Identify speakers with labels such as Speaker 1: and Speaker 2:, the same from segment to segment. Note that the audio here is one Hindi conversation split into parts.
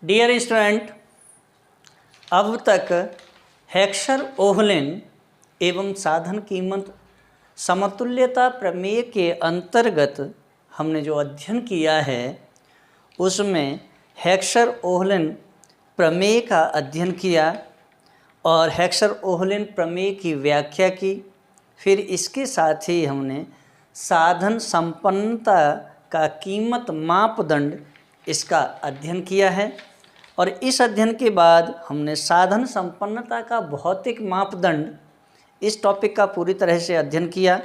Speaker 1: डियर स्टूडेंट, अब तक हेक्सर ओहलिन एवं साधन कीमत समतुल्यता प्रमेय के अंतर्गत हमने जो अध्ययन किया है उसमें हेक्सर ओहलिन प्रमेय का अध्ययन किया और हेक्सर ओहलिन प्रमेय की व्याख्या की। फिर इसके साथ ही हमने साधन संपन्नता का कीमत मापदंड इसका अध्ययन किया है और इस अध्ययन के बाद हमने साधन संपन्नता का भौतिक मापदंड इस टॉपिक का पूरी तरह से अध्ययन किया।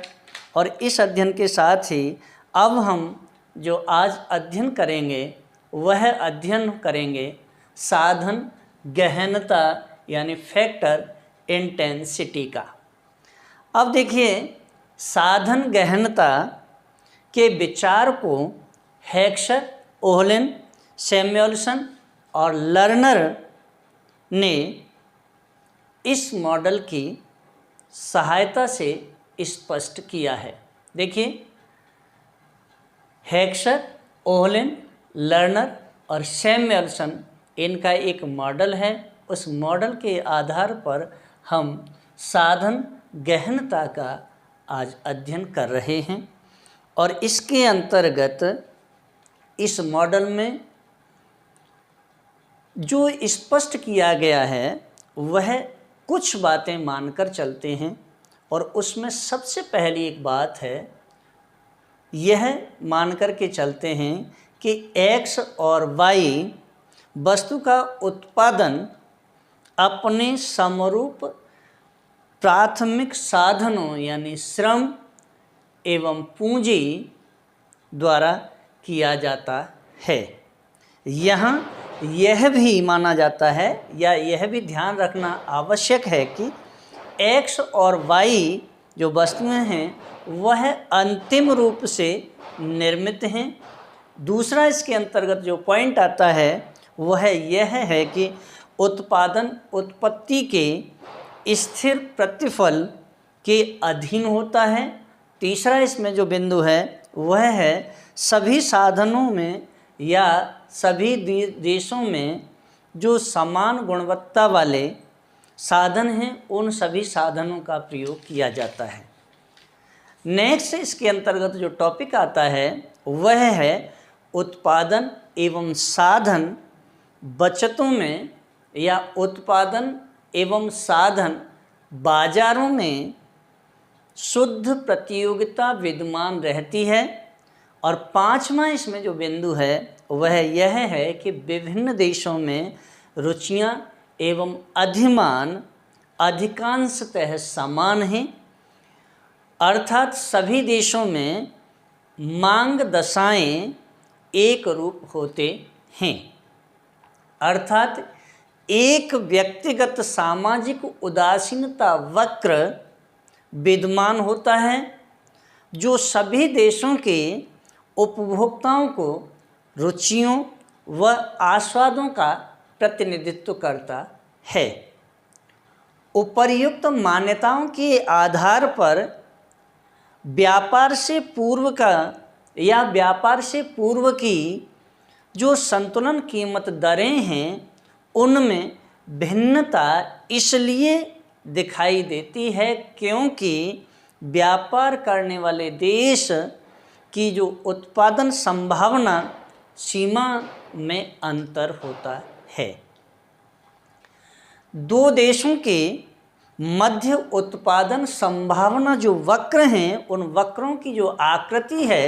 Speaker 1: और इस अध्ययन के साथ ही अब हम जो आज अध्ययन करेंगे वह अध्ययन करेंगे साधन गहनता यानी फैक्टर इंटेंसिटी का। अब देखिए, साधन गहनता के विचार को हेक्सर ओहलिन, सैमुएल्सन और लर्नर ने इस मॉडल की सहायता से स्पष्ट किया है। देखिए, हेक्सर ओहलिन, लर्नर और सैमुएल्सन इनका एक मॉडल है। उस मॉडल के आधार पर हम साधन गहनता का आज अध्ययन कर रहे हैं और इसके अंतर्गत इस मॉडल में जो स्पष्ट किया गया है वह कुछ बातें मानकर चलते हैं। और उसमें सबसे पहली एक बात है, यह मानकर के चलते हैं कि x और y वस्तु का उत्पादन अपने समरूप प्राथमिक साधनों यानी श्रम एवं पूंजी द्वारा किया जाता है। यहाँ यह भी माना जाता है या यह भी ध्यान रखना आवश्यक है कि x और y जो वस्तुएं हैं वह अंतिम रूप से निर्मित हैं। दूसरा इसके अंतर्गत जो पॉइंट आता है वह यह है कि उत्पादन उत्पत्ति के स्थिर प्रतिफल के अधीन होता है। तीसरा इसमें जो बिंदु है वह है सभी साधनों में या सभी देशों में जो समान गुणवत्ता वाले साधन हैं उन सभी साधनों का प्रयोग किया जाता है। नेक्स्ट इसके अंतर्गत जो टॉपिक आता है वह है उत्पादन एवं साधन बचतों में या उत्पादन एवं साधन बाजारों में शुद्ध प्रतियोगिता विद्यमान रहती है। और पांचवा इसमें जो बिंदु है वह यह है कि विभिन्न देशों में रुचियां एवं अधिमान अधिकांशतः समान हैं, अर्थात सभी देशों में मांग दशाएं एक रूप होते हैं। अर्थात एक व्यक्तिगत सामाजिक उदासीनता वक्र विद्यमान होता है जो सभी देशों के उपभोक्ताओं को रुचियों व आस्वादों का प्रतिनिधित्व करता है। उपर्युक्त मान्यताओं के आधार पर व्यापार से पूर्व की जो संतुलन कीमत दरें हैं उनमें भिन्नता इसलिए दिखाई देती है क्योंकि व्यापार करने वाले देश की जो उत्पादन संभावना सीमा में अंतर होता है। दो देशों के मध्य उत्पादन संभावना जो वक्र हैं उन वक्रों की जो आकृति है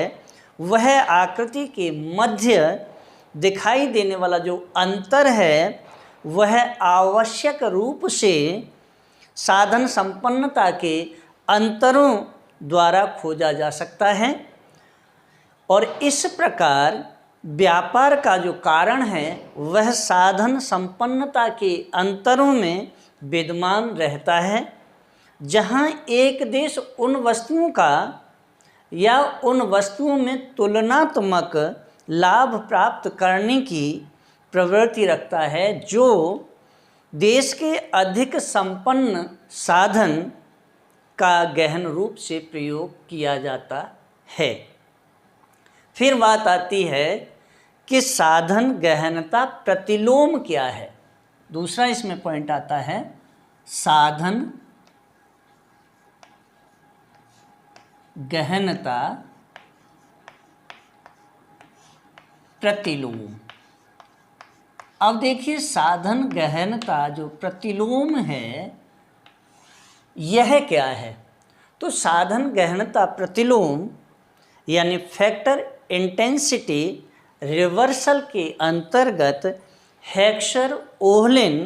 Speaker 1: वह आकृति के मध्य दिखाई देने वाला जो अंतर है वह आवश्यक रूप से साधन संपन्नता के अंतरों द्वारा खोजा जा सकता है। और इस प्रकार व्यापार का जो कारण है वह साधन संपन्नता के अंतरों में विद्यमान रहता है। जहाँ एक देश उन वस्तुओं का या उन वस्तुओं में तुलनात्मक लाभ प्राप्त करने की प्रवृत्ति रखता है जो देश के अधिक संपन्न साधन का गहन रूप से प्रयोग किया जाता है। फिर बात आती है कि साधन गहनता प्रतिलोम क्या है। दूसरा इसमें पॉइंट आता है साधन गहनता प्रतिलोम। अब देखिए साधन गहनता जो प्रतिलोम है यह क्या है। तो साधन गहनता प्रतिलोम यानी फैक्टर इंटेंसिटी रिवर्सल के अंतर्गत हेक्सर ओहलिन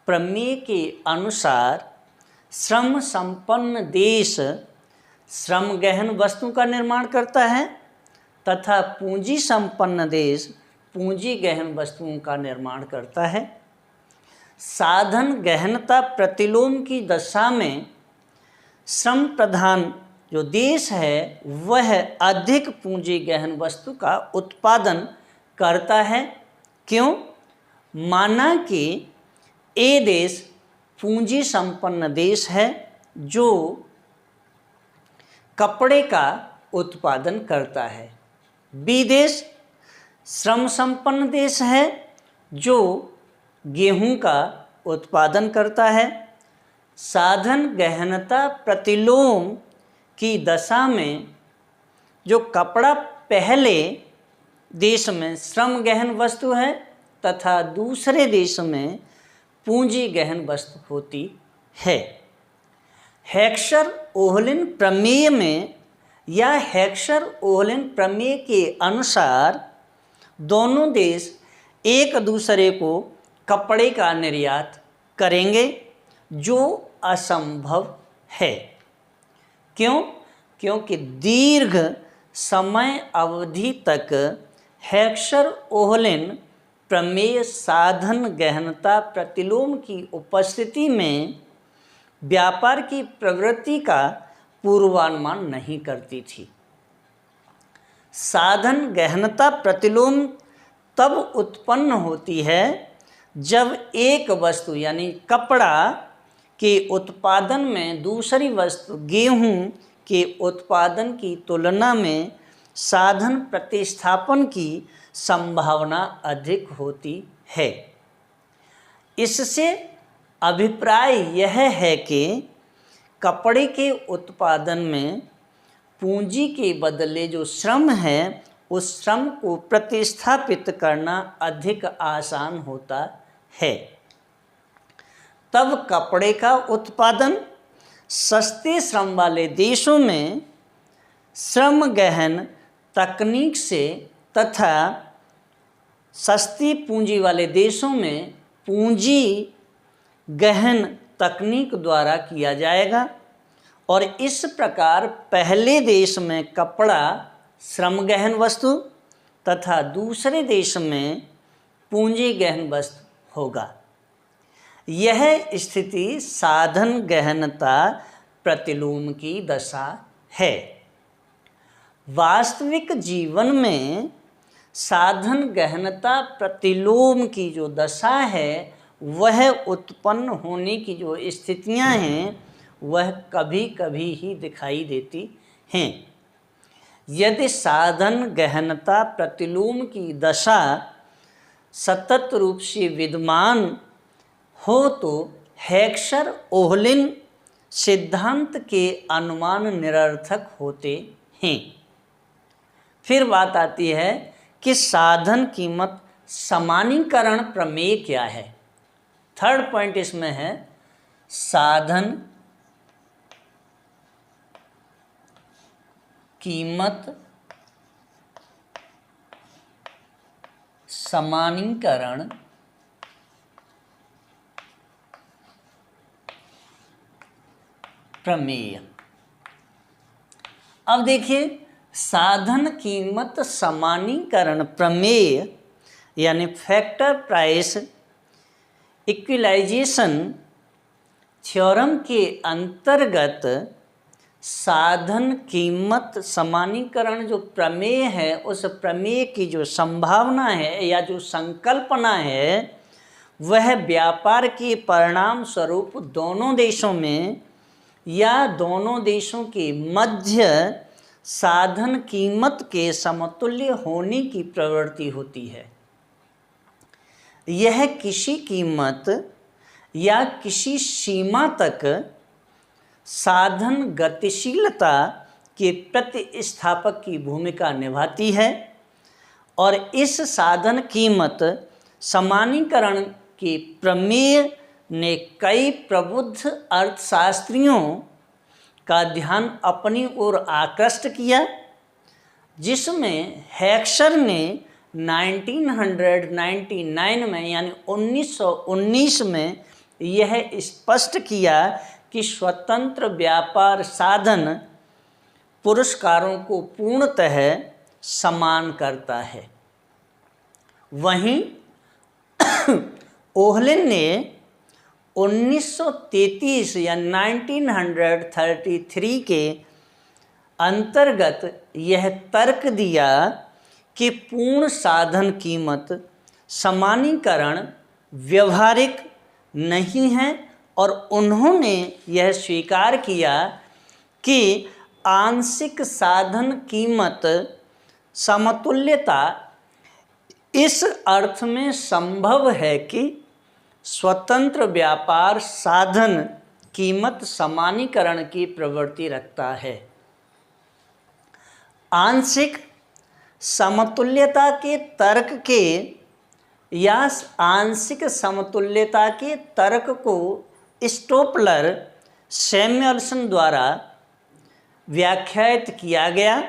Speaker 1: प्रमेय के अनुसार श्रम संपन्न देश श्रम गहन वस्तु का निर्माण करता है तथा पूंजी संपन्न देश पूंजी गहन वस्तुओं का निर्माण करता है। साधन गहनता प्रतिलोम की दशा में श्रम प्रधान जो देश है वह अधिक पूंजी गहन वस्तु का उत्पादन करता है। क्यों? माना कि ए देश पूंजी संपन्न देश है जो कपड़े का उत्पादन करता है, बी देश श्रम संपन्न देश है जो गेहूं का उत्पादन करता है। साधन गहनता प्रतिलोम की दशा में जो कपड़ा पहले देश में श्रम गहन वस्तु है तथा दूसरे देश में पूंजी गहन वस्तु होती है। हेक्सर ओहलिन प्रमेय में या हेक्सर ओहलिन प्रमेय के अनुसार दोनों देश एक दूसरे को कपड़े का निर्यात करेंगे जो असंभव है। क्यों? क्योंकि दीर्घ समय अवधि तक हेक्सर ओहलिन प्रमेय साधन गहनता प्रतिलोम की उपस्थिति में व्यापार की प्रवृत्ति का पूर्वानुमान नहीं करती थी। साधन गहनता प्रतिलोम तब उत्पन्न होती है जब एक वस्तु यानी कपड़ा के उत्पादन में दूसरी वस्तु गेहूं के उत्पादन की तुलना में साधन प्रतिस्थापन की संभावना अधिक होती है। इससे अभिप्राय यह है कि कपड़े के उत्पादन में पूंजी के बदले जो श्रम है उस श्रम को प्रतिस्थापित करना अधिक आसान होता है। तब कपड़े का उत्पादन सस्ते श्रम वाले देशों में श्रम गहन तकनीक से तथा सस्ती पूंजी वाले देशों में पूंजी गहन तकनीक द्वारा किया जाएगा और इस प्रकार पहले देश में कपड़ा श्रम गहन वस्तु तथा दूसरे देश में पूंजी गहन वस्तु होगा। यह स्थिति साधन गहनता प्रतिलोम की दशा है। वास्तविक जीवन में साधन गहनता प्रतिलोम की जो दशा है वह उत्पन्न होने की जो स्थितियां हैं वह कभी कभी ही दिखाई देती हैं। यदि साधन गहनता प्रतिलोम की दशा सतत रूप से विद्यमान हो तो हेक्सर ओहलिन सिद्धांत के अनुमान निरर्थक होते हैं। फिर बात आती है कि साधन कीमत समानीकरण प्रमेय क्या है। थर्ड पॉइंट इसमें है साधन कीमत समानीकरण प्रमेय। अब देखिए साधन कीमत समानीकरण प्रमेय यानी फैक्टर प्राइस इक्विलाइजेशन थ्योरम के अंतर्गत साधन कीमत समानीकरण जो प्रमेय है उस प्रमेय की जो संभावना है या जो संकल्पना है वह व्यापार के परिणाम स्वरूप दोनों देशों में या दोनों देशों के मध्य साधन कीमत के समतुल्य होने की प्रवृत्ति होती है। यह किसी कीमत या किसी सीमा तक साधन गतिशीलता के प्रतिस्थापक की भूमिका निभाती है और इस साधन कीमत समानीकरण के प्रमेय ने कई प्रबुद्ध अर्थशास्त्रियों का ध्यान अपनी ओर आकृष्ट किया, जिसमें हेक्सर ने 1999 में यानी 1919 में यह स्पष्ट किया कि स्वतंत्र व्यापार साधन पुरस्कारों को पूर्णतः समान करता है। वहीं ओहलिन ने 1933 या 1933 के अंतर्गत यह तर्क दिया कि पूर्ण साधन कीमत समानीकरण व्यवहारिक नहीं है और उन्होंने यह स्वीकार किया कि आंशिक साधन कीमत समतुल्यता इस अर्थ में संभव है कि स्वतंत्र व्यापार साधन कीमत समानीकरण की प्रवृत्ति रखता है। आंशिक समतुल्यता के तर्क के या आंशिक समतुल्यता के तर्क को स्टोपलर सैमुअल्सन द्वारा व्याख्यायित किया गया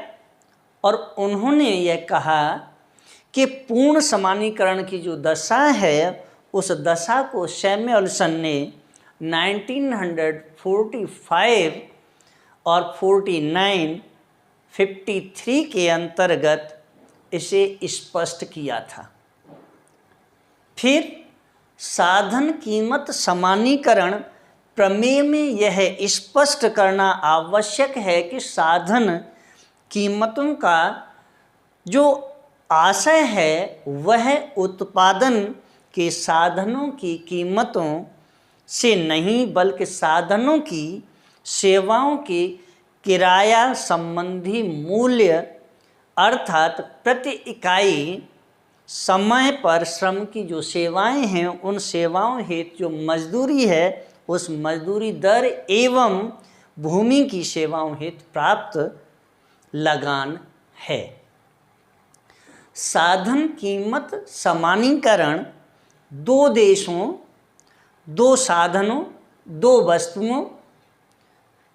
Speaker 1: और उन्होंने यह कहा कि पूर्ण समानीकरण की जो दशा है उस दशा को सैमुअल्सन ने 1945 और 53 के अंतर्गत इसे स्पष्ट किया था। फिर साधन कीमत समानीकरण प्रमेय में यह स्पष्ट करना आवश्यक है कि साधन कीमतों का जो आशय है वह उत्पादन के साधनों की कीमतों से नहीं बल्कि साधनों की सेवाओं के किराया संबंधी मूल्य अर्थात प्रति इकाई समय पर श्रम की जो सेवाएं हैं उन सेवाओं हेतु जो मजदूरी है उस मजदूरी दर एवं भूमि की सेवाओं हेतु प्राप्त लगान है। साधन कीमत समानीकरण दो देशों, दो साधनों, दो वस्तुओं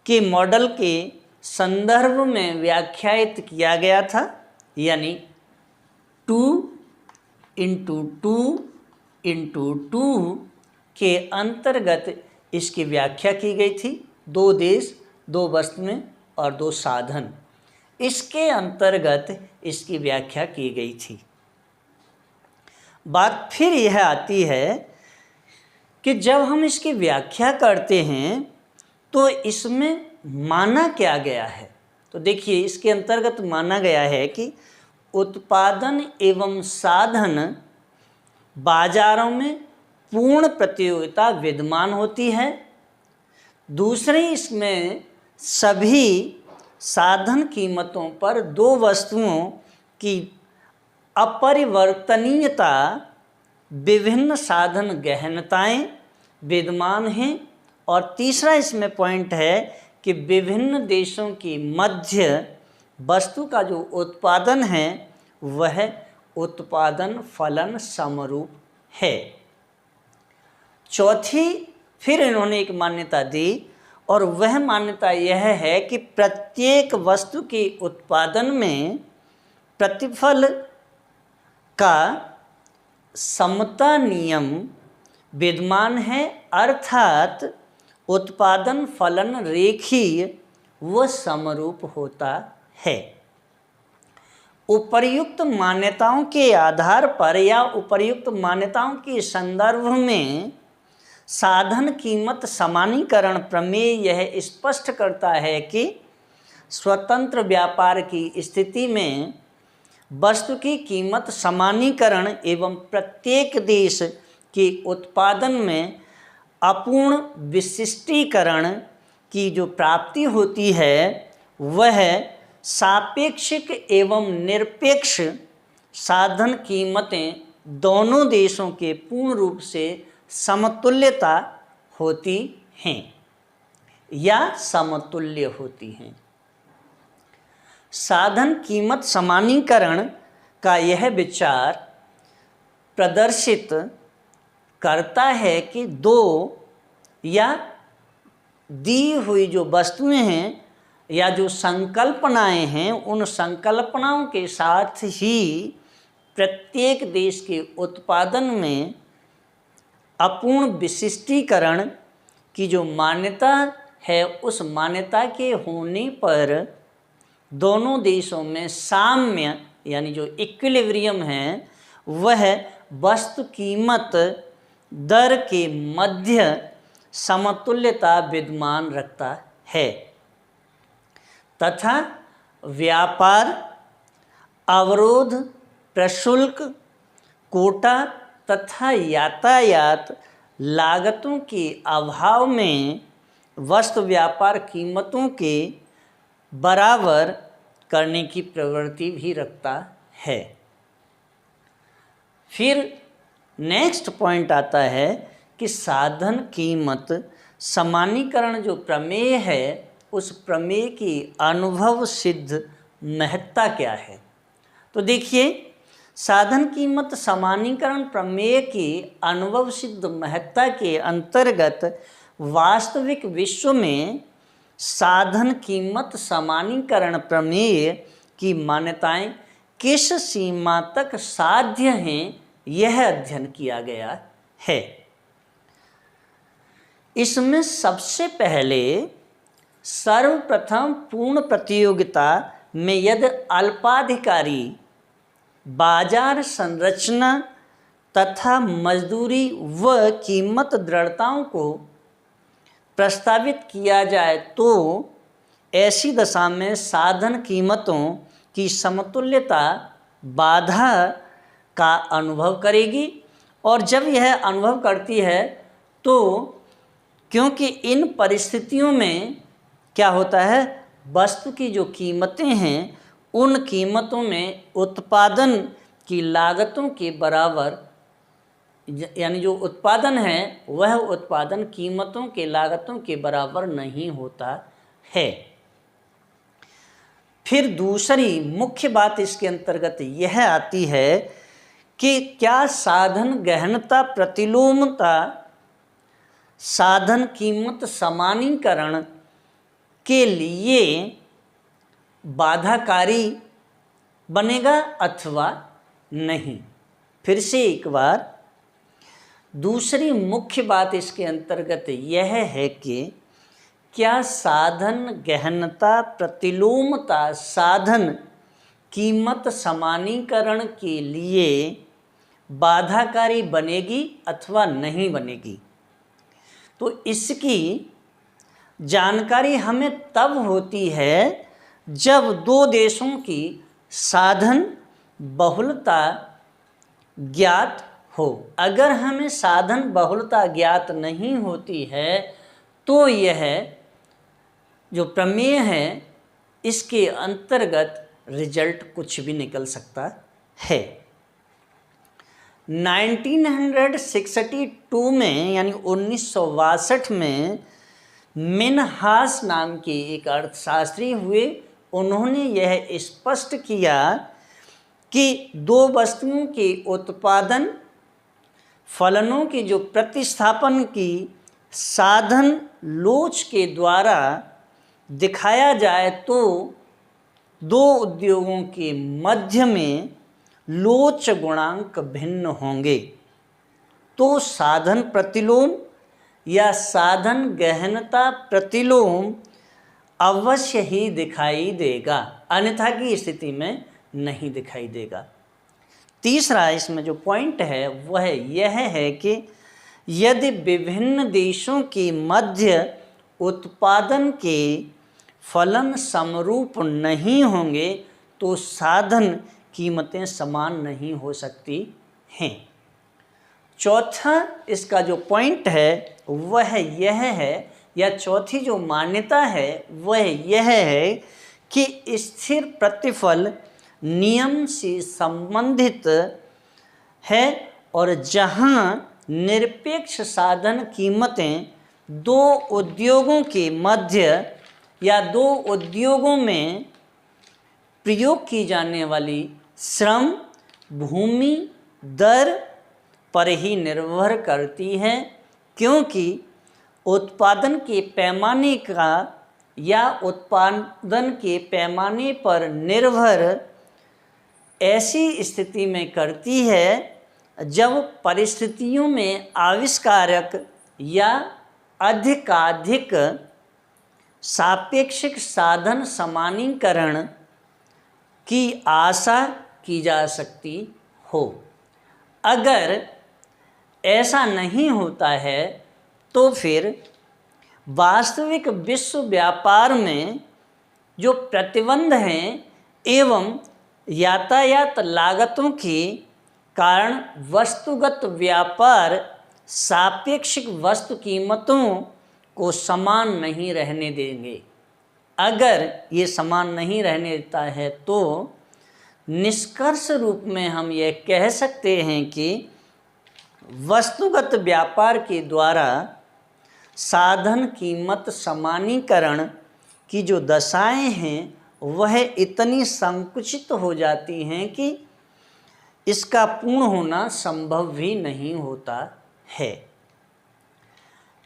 Speaker 1: के मॉडल के संदर्भ में व्याख्यायित किया गया था, यानी 2 × 2 × 2 के अंतर्गत इसकी व्याख्या की गई थी। दो देश, दो वस्तुएं और दो साधन, इसके अंतर्गत इसकी व्याख्या की गई थी। बात फिर यह आती है कि जब हम इसकी व्याख्या करते हैं तो इसमें माना क्या गया है। तो देखिए, इसके अंतर्गत माना गया है कि उत्पादन एवं साधन बाजारों में पूर्ण प्रतियोगिता विद्यमान होती है। दूसरे, इसमें सभी साधन कीमतों पर दो वस्तुओं की अपरिवर्तनीयता, विभिन्न साधन गहनताएं विद्यमान हैं। और तीसरा इसमें पॉइंट है कि विभिन्न देशों की मध्य वस्तु का जो उत्पादन है वह उत्पादन फलन समरूप है। चौथी फिर इन्होंने एक मान्यता दी और वह मान्यता यह है कि प्रत्येक वस्तु के उत्पादन में प्रतिफल का समता नियम विद्यमान है, अर्थात उत्पादन फलन रेखीय व समरूप होता है। उपर्युक्त मान्यताओं के आधार पर या उपर्युक्त मान्यताओं के संदर्भ में साधन कीमत समानीकरण प्रमेय यह स्पष्ट करता है कि स्वतंत्र व्यापार की स्थिति में वस्तु की कीमत समानीकरण एवं प्रत्येक देश के उत्पादन में अपूर्ण विशिष्टीकरण की जो प्राप्ति होती है वह सापेक्षिक एवं निरपेक्ष साधन कीमतें दोनों देशों के पूर्ण रूप से समतुल्यता होती हैं या समतुल्य होती हैं। साधन कीमत समानीकरण का यह विचार प्रदर्शित करता है कि दो या दी हुई जो वस्तुएं हैं या जो संकल्पनाएं हैं, उन संकल्पनाओं के साथ ही प्रत्येक देश के उत्पादन में अपूर्ण विशिष्टीकरण की जो मान्यता है, उस मान्यता के होने पर दोनों देशों में साम्य यानी जो इक्विलिब्रियम है वह वस्तु कीमत दर के मध्य समतुल्यता विद्यमान रखता है तथा व्यापार अवरोध, प्रशुल्क, कोटा तथा यातायात लागतों के अभाव में वस्तु व्यापार कीमतों के बराबर करने की प्रवृत्ति भी रखता है। फिर नेक्स्ट पॉइंट आता है कि साधन कीमत समानीकरण जो प्रमेय है, उस प्रमेय की अनुभव सिद्ध महत्ता क्या है। तो देखिए, साधन कीमत समानीकरण प्रमेय की अनुभव सिद्ध महत्ता के अंतर्गत वास्तविक विश्व में साधन कीमत समानीकरण प्रमेय की मान्यताएं किस सीमा तक साध्य हैं, यह अध्ययन किया गया है। इसमें सबसे पहले सर्वप्रथम पूर्ण प्रतियोगिता में यदि अल्पाधिकारी बाजार संरचना तथा मजदूरी व कीमत दृढ़ताओं को प्रस्तावित किया जाए तो ऐसी दशा में साधन कीमतों की समतुल्यता बाधा का अनुभव करेगी। और जब यह अनुभव करती है तो क्योंकि इन परिस्थितियों में क्या होता है, वस्तु की जो कीमतें हैं उन कीमतों में उत्पादन की लागतों के बराबर, यानी जो उत्पादन है वह उत्पादन कीमतों के लागतों के बराबर नहीं होता है। फिर दूसरी मुख्य बात इसके अंतर्गत यह आती है कि क्या साधन गहनता प्रतिलोमता साधन कीमत समानीकरण के लिए बाधाकारी बनेगा अथवा नहीं। फिर से एक बार, दूसरी मुख्य बात इसके अंतर्गत यह है कि क्या साधन गहनता प्रतिलोमता साधन कीमत समानीकरण के लिए बाधाकारी बनेगी अथवा नहीं बनेगी। तो इसकी जानकारी हमें तब होती है जब दो देशों की साधन बहुलता ज्ञात हो। अगर हमें साधन बहुलता ज्ञात नहीं होती है तो यह जो प्रमेय है इसके अंतर्गत रिजल्ट कुछ भी निकल सकता है। 1962 में यानी 1962 में मिनहास नाम के एक अर्थशास्त्री हुए। उन्होंने यह स्पष्ट किया कि दो वस्तुओं के उत्पादन फलनों की जो प्रतिस्थापन की साधन लोच के द्वारा दिखाया जाए तो दो उद्योगों के मध्य में लोच गुणांक भिन्न होंगे। तो साधन प्रतिलोम या साधन गहनता प्रतिलोम अवश्य ही दिखाई देगा, अन्यथा की स्थिति में नहीं दिखाई देगा। तीसरा इसमें जो पॉइंट है वह यह है कि यदि विभिन्न देशों के मध्य उत्पादन के फलन समरूप नहीं होंगे तो साधन कीमतें समान नहीं हो सकती हैं। चौथा इसका जो पॉइंट है वह यह है, या चौथी जो मान्यता है वह यह है कि स्थिर प्रतिफल नियम से संबंधित है और जहां निरपेक्ष साधन कीमतें दो उद्योगों के मध्य या दो उद्योगों में प्रयोग की जाने वाली श्रम भूमि दर पर ही निर्भर करती है, क्योंकि उत्पादन के पैमाने का या उत्पादन के पैमाने पर निर्भर ऐसी स्थिति में करती है जब परिस्थितियों में आविष्कारक या अधिकाधिक सापेक्षिक साधन समानीकरण की आशा की जा सकती हो। अगर ऐसा नहीं होता है तो फिर वास्तविक विश्व व्यापार में जो प्रतिबंध हैं एवं यातायात लागतों के कारण वस्तुगत व्यापार सापेक्षिक वस्तु कीमतों को समान नहीं रहने देंगे। अगर ये समान नहीं रहने देता है तो निष्कर्ष रूप में हम ये कह सकते हैं कि वस्तुगत व्यापार के द्वारा साधन कीमत समानीकरण की जो दशाएं हैं वह इतनी संकुचित हो जाती हैं कि इसका पूर्ण होना संभव भी नहीं होता है।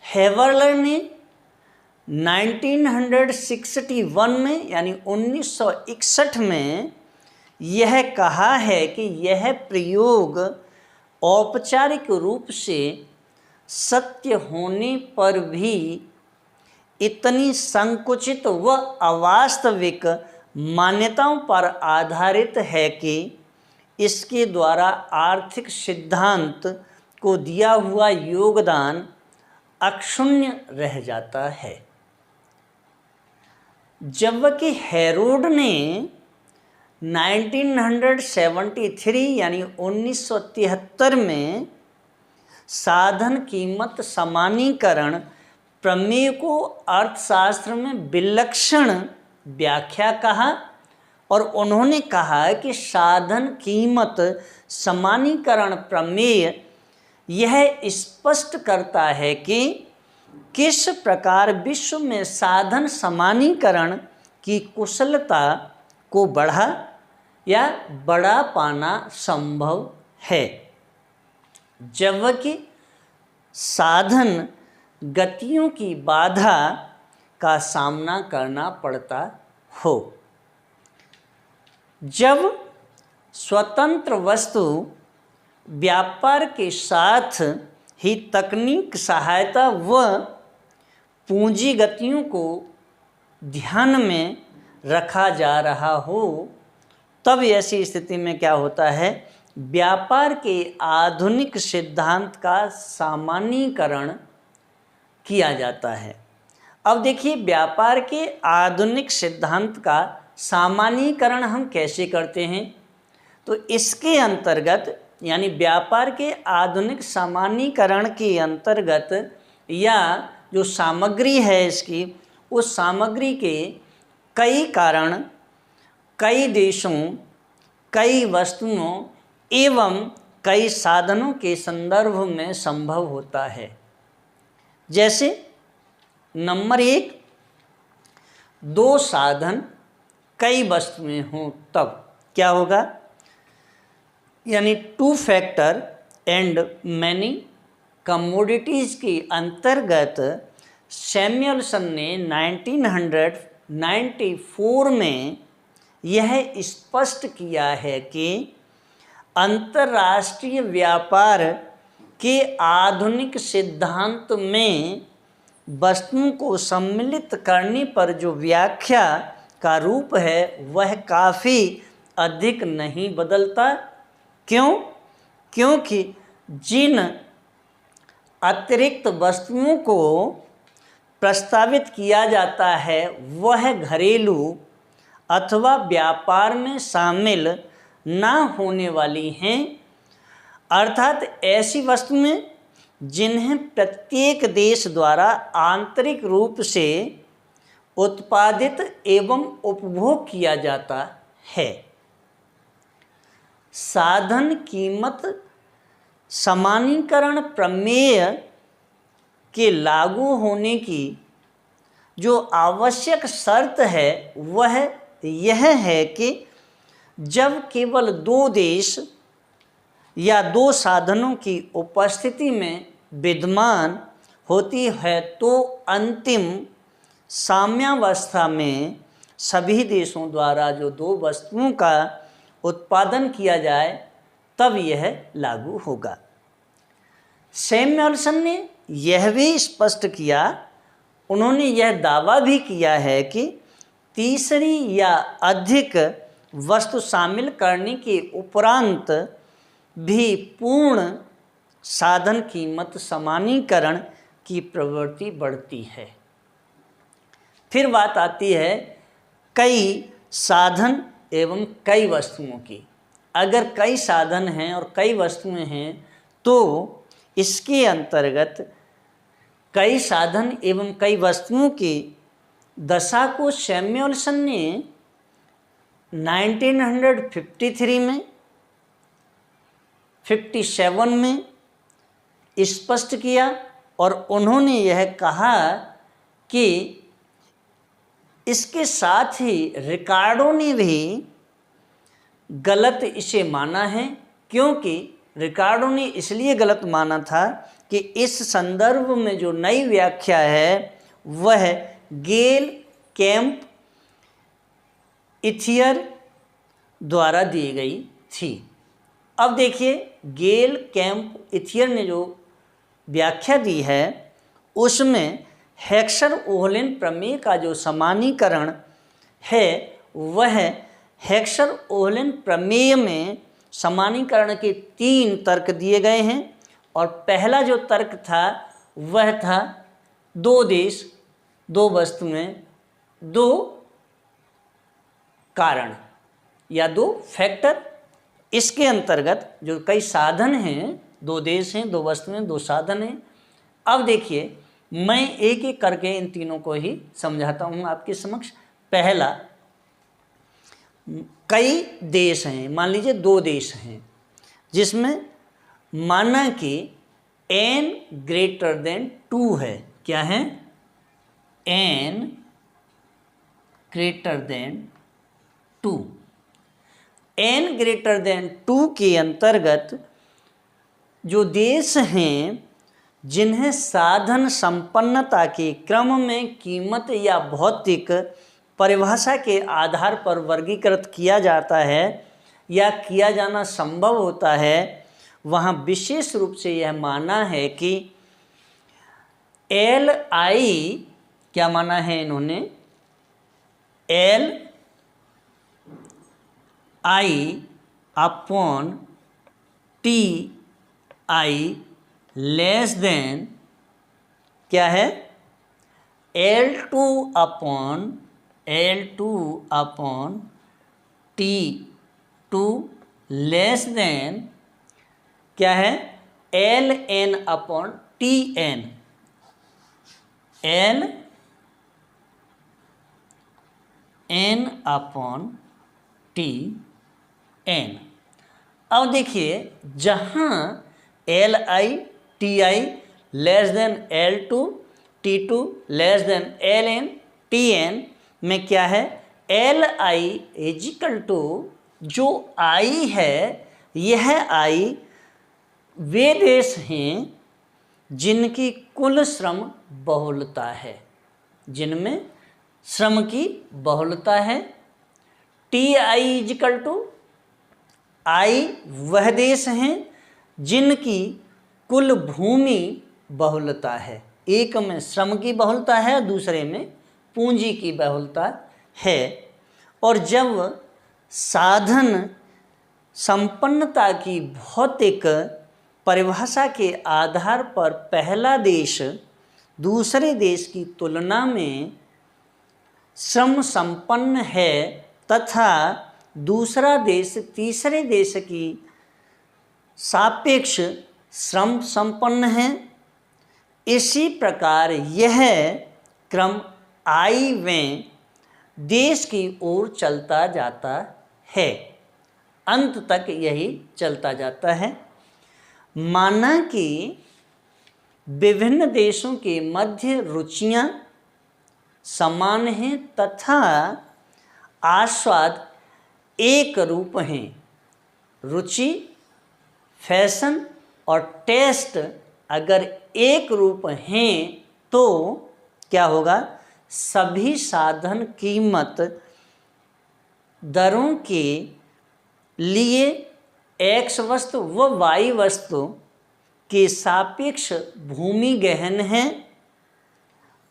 Speaker 1: हेवर्लर ने 1961 में यानी 1961 में यह कहा है कि यह प्रयोग औपचारिक रूप से सत्य होने पर भी इतनी संकुचित व अवास्तविक मान्यताओं पर आधारित है कि इसके द्वारा आर्थिक सिद्धांत को दिया हुआ योगदान अक्षुण्ण रह जाता है। जबकि हेरोड ने 1973 यानी 1973 में साधन कीमत समानीकरण प्रमेय को अर्थशास्त्र में विलक्षण व्याख्या कहा और उन्होंने कहा कि साधन कीमत समानीकरण प्रमेय यह स्पष्ट करता है कि किस प्रकार विश्व में साधन समानीकरण की कुशलता को बढ़ा या बढ़ा पाना संभव है, जबकि साधन गतियों की बाधा का सामना करना पड़ता हो। जब स्वतंत्र वस्तु व्यापार के साथ ही तकनीक सहायता व पूंजी गतियों को ध्यान में रखा जा रहा हो, तब ऐसी स्थिति में क्या होता है, व्यापार के आधुनिक सिद्धांत का सामान्यीकरण किया जाता है। अब देखिए, व्यापार के आधुनिक सिद्धांत का सामान्यीकरण हम कैसे करते हैं, तो इसके अंतर्गत यानी व्यापार के आधुनिक सामान्यीकरण के अंतर्गत या जो सामग्री है इसकी, उस सामग्री के कई कारण कई देशों, कई वस्तुओं एवं कई साधनों के संदर्भ में संभव होता है। जैसे नंबर 1, दो साधन कई वस्तुएं हों तब क्या होगा, यानी 2 फैक्टर एंड मैनी कमोडिटीज़ के अंतर्गत सैमुअलसन ने 1994 में यह स्पष्ट किया है कि अंतर्राष्ट्रीय व्यापार के आधुनिक सिद्धांत में वस्तुओं को सम्मिलित करने पर जो व्याख्या का रूप है वह काफ़ी अधिक नहीं बदलता। क्यों? क्योंकि जिन अतिरिक्त वस्तुओं को प्रस्तावित किया जाता है वह घरेलू अथवा व्यापार में शामिल ना होने वाली हैं, अर्थात ऐसी वस्तुएं जिन्हें प्रत्येक देश द्वारा आंतरिक रूप से उत्पादित एवं उपभोग किया जाता है। साधन कीमत समानीकरण प्रमेय के लागू होने की जो आवश्यक शर्त है वह यह है कि जब केवल दो देश या दो साधनों की उपस्थिति में विद्यमान होती है तो अंतिम साम्यावस्था में सभी देशों द्वारा जो दो वस्तुओं का उत्पादन किया जाए तब यह लागू होगा। सैमुअल्सन ने यह भी स्पष्ट किया, उन्होंने यह दावा भी किया है कि तीसरी या अधिक वस्तु शामिल करने के उपरांत भी पूर्ण साधन कीमत समानीकरण की प्रवृत्ति बढ़ती है। फिर बात आती है कई साधन एवं कई वस्तुओं की। अगर कई साधन हैं और कई वस्तुएं हैं तो इसके अंतर्गत कई साधन एवं कई वस्तुओं की दशा को सैमुअल्सन ने 1953 में 57 में स्पष्ट किया और उन्होंने यह कहा कि इसके साथ ही रिकार्डो ने भी गलत इसे माना है, क्योंकि रिकार्डो ने इसलिए गलत माना था कि इस संदर्भ में जो नई व्याख्या है वह गेल कैंप इथियर द्वारा दी गई थी। अब देखिए गेल कैंप इथियर ने जो व्याख्या दी है उसमें हेक्सर ओहलेन प्रमेय का जो समानीकरण है वह हेक्सर ओहलेन प्रमेय में समानीकरण के 3 तर्क दिए गए हैं और पहला जो तर्क था वह था दो देश दो वस्तुएं दो कारण या दो फैक्टर। इसके अंतर्गत जो कई साधन हैं, दो देश हैं, दो वस्तुएं, दो साधन हैं। अब देखिए मैं एक एक करके इन तीनों को ही समझाता हूँ आपके समक्ष। पहला, कई देश हैं, मान लीजिए दो देश हैं जिसमें माना कि n ग्रेटर देन 2 है। क्या है? n greater than 2। n greater than 2 के अंतर्गत जो देश हैं जिन्हें साधन संपन्नता के क्रम में कीमत या भौतिक परिभाषा के आधार पर वर्गीकृत किया जाता है या किया जाना संभव होता है, वहाँ विशेष रूप से यह माना है कि एल आई, क्या माना है इन्होंने? L I upon T I less than, क्या है? L2 upon T2 less than, क्या है? Ln upon Tn। Ln upon Tn। अब देखिए जहाँ Li Ti less than L2 T2 less than Ln Tn में क्या है? Li इजिकल टू जो I है, यह I वे देश हैं जिनकी कुल श्रम बहुलता है, जिनमें श्रम की बहुलता है। Ti इजिकल टू I वह देश हैं जिनकी कुल भूमि बहुलता है। एक में श्रम की बहुलता है, दूसरे में पूंजी की बहुलता है। और जब साधन संपन्नता की भौतिक परिभाषा के आधार पर पहला देश दूसरे देश की तुलना में श्रम संपन्न है तथा दूसरा देश तीसरे देश की सापेक्ष श्रम संपन्न है, इसी प्रकार यह क्रम आयव्यय देश की ओर चलता जाता है, अंत तक यही चलता जाता है। माना कि विभिन्न देशों के मध्य रुचियां समान हैं तथा आस्वाद एक रूप हैं। रुचि, फैशन और टेस्ट अगर एक रूप हैं तो क्या होगा, सभी साधन कीमत दरों के लिए एक्स वस्तु व वाई वस्तु के सापेक्ष भूमि गहन है।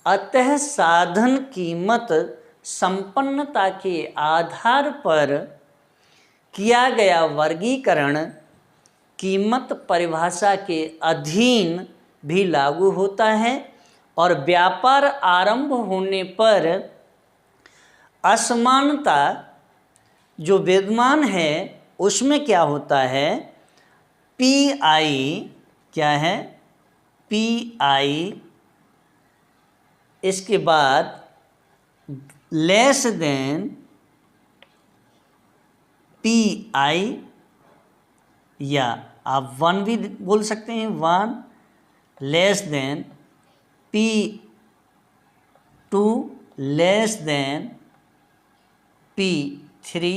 Speaker 1: अतः साधन कीमत संपन्नता के आधार पर किया गया वर्गीकरण कीमत परिभाषा के अधीन भी लागू होता है और व्यापार आरंभ होने पर असमानता जो विद्यमान है उसमें क्या होता है, पी आई क्या है, पी आई इसके बाद लेस देन पी आई, या आप वन भी बोल सकते हैं, one less than P two less than P three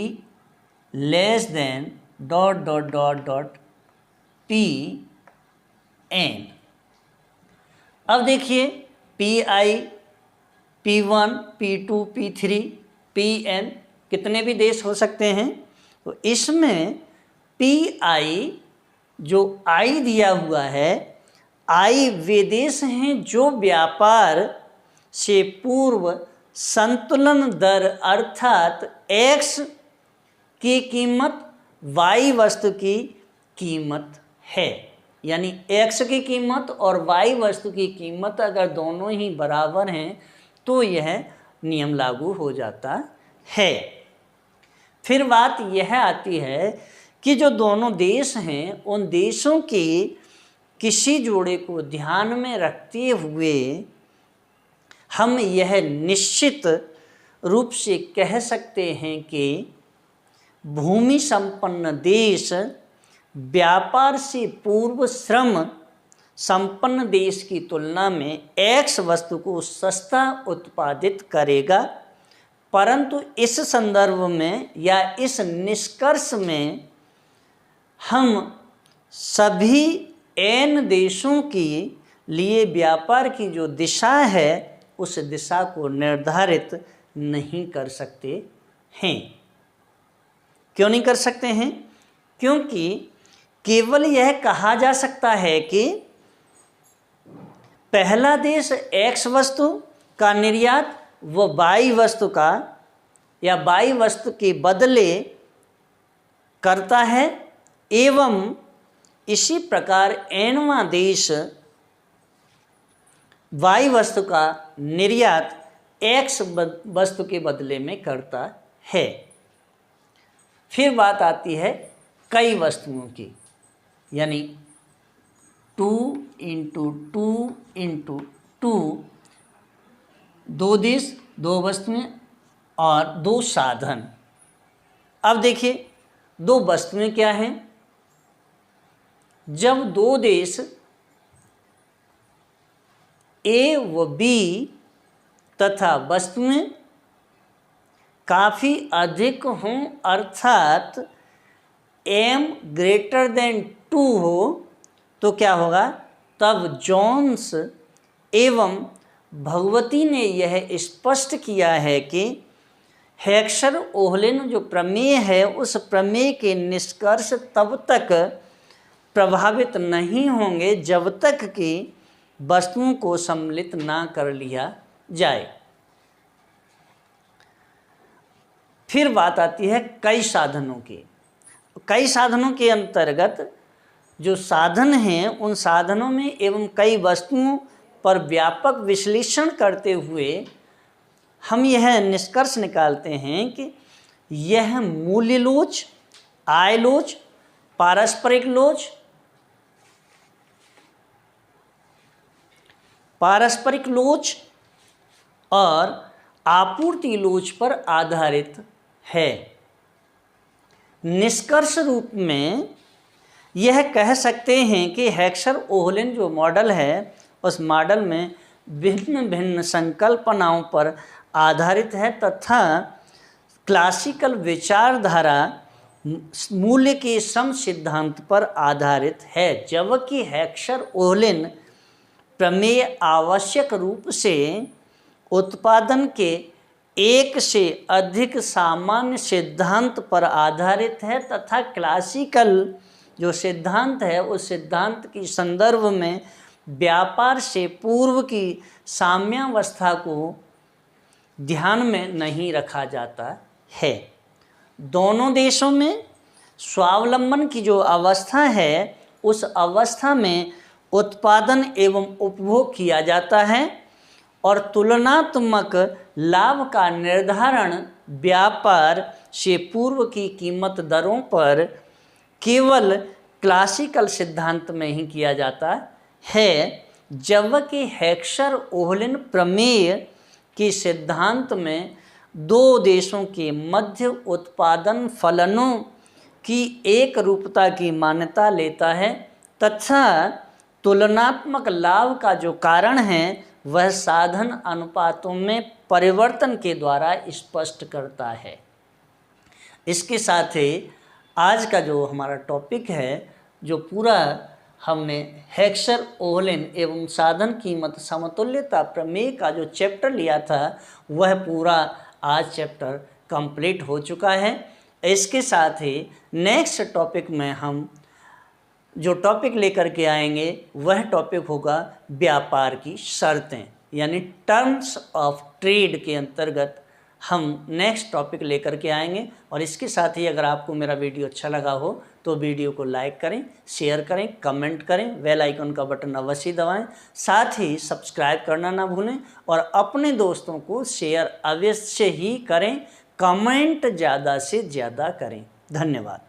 Speaker 1: less than dot dot dot dot P N. अब देखिए P I, P one, P two, P three, P N कितने भी देश हो सकते हैं। तो इसमें पी आई जो आई दिया हुआ है, आई वे देश हैं जो व्यापार से पूर्व संतुलन दर अर्थात एक्स की कीमत वाई वस्तु की कीमत है। यानी एक्स की कीमत और वाई वस्तु की कीमत अगर दोनों ही बराबर हैं तो यह नियम लागू हो जाता है। फिर बात यह आती है कि जो दोनों देश हैं उन देशों के किसी जोड़े को ध्यान में रखते हुए हम यह निश्चित रूप से कह सकते हैं कि भूमि संपन्न देश व्यापार से पूर्व श्रम संपन्न देश की तुलना में एक्स वस्तु को सस्ता उत्पादित करेगा। परंतु इस संदर्भ में या इस निष्कर्ष में हम सभी एन देशों के लिए व्यापार की जो दिशा है उस दिशा को निर्धारित नहीं कर सकते हैं। क्यों नहीं कर सकते हैं? क्योंकि केवल यह कहा जा सकता है कि पहला देश एक्स वस्तु का निर्यात व वाई वस्तु का या वाई वस्तु के बदले करता है एवं इसी प्रकार एनवां देश वाई वस्तु का निर्यात एक्स वस्तु के बदले में करता है। फिर बात आती है कई वस्तुओं की, यानी 2 इंटू 2 इंटू 2, 2 देश 2 वस्तुएं और 2 साधन। अब देखिए 2 वस्तुएं क्या हैं। जब 2 देश ए व बी तथा वस्तुएं काफ़ी अधिक हों अर्थात m ग्रेटर देन 2 हो तो क्या होगा, तब जोन्स एवं भगवती ने यह स्पष्ट किया है कि हेक्सर ओहलिन जो प्रमेय है उस प्रमेय के निष्कर्ष तब तक प्रभावित नहीं होंगे जब तक कि वस्तुओं को सम्मिलित ना कर लिया जाए। फिर बात आती है कई साधनों की। कई साधनों के अंतर्गत जो साधन हैं उन साधनों में एवं कई वस्तुओं पर व्यापक विश्लेषण करते हुए हम यह निष्कर्ष निकालते हैं कि यह मूल्य लोच, आय लोच, पारस्परिक लोच, और आपूर्ति लोच पर आधारित है। निष्कर्ष रूप में यह कह सकते हैं कि हेक्सर-ओहलेन जो मॉडल है उस मॉडल में भिन्न भिन्न संकल्पनाओं पर आधारित है तथा क्लासिकल विचारधारा मूल्य के सम सिद्धांत पर आधारित है, जबकि हेक्सर-ओहलेन प्रमेय आवश्यक रूप से उत्पादन के एक से अधिक सामान्य सिद्धांत पर आधारित है तथा क्लासिकल जो सिद्धांत है उस सिद्धांत की संदर्भ में व्यापार से पूर्व की साम्यावस्था को ध्यान में नहीं रखा जाता है। दोनों देशों में स्वावलंबन की जो अवस्था है उस अवस्था में उत्पादन एवं उपभोग किया जाता है और तुलनात्मक लाभ का निर्धारण व्यापार से पूर्व की कीमत दरों पर केवल क्लासिकल सिद्धांत में ही किया जाता है, जबकि हेक्सर-ओहलेन प्रमेय के सिद्धांत में दो देशों के मध्य उत्पादन फलनों की एक रूपता की मान्यता लेता है तथा तुलनात्मक लाभ का जो कारण है वह साधन अनुपातों में परिवर्तन के द्वारा स्पष्ट करता है। इसके साथ ही आज का जो हमारा टॉपिक है, जो पूरा हमने हेक्सर-ओहलेन एवं साधन कीमत समतुल्यता प्रमेय का जो चैप्टर लिया था वह पूरा आज चैप्टर कंप्लीट हो चुका है। इसके साथ ही नेक्स्ट टॉपिक में हम जो टॉपिक लेकर के आएंगे वह टॉपिक होगा व्यापार की शर्तें, यानी टर्म्स ऑफ ट्रेड के अंतर्गत हम नेक्स्ट टॉपिक लेकर के आएंगे। और इसके साथ ही अगर आपको मेरा वीडियो अच्छा लगा हो तो वीडियो को लाइक करें, शेयर करें, कमेंट करें, बेल आइकन का बटन अवश्य दबाएं, साथ ही सब्सक्राइब करना ना भूलें और अपने दोस्तों को शेयर अवश्य ही करें, कमेंट ज़्यादा से ज़्यादा करें। धन्यवाद।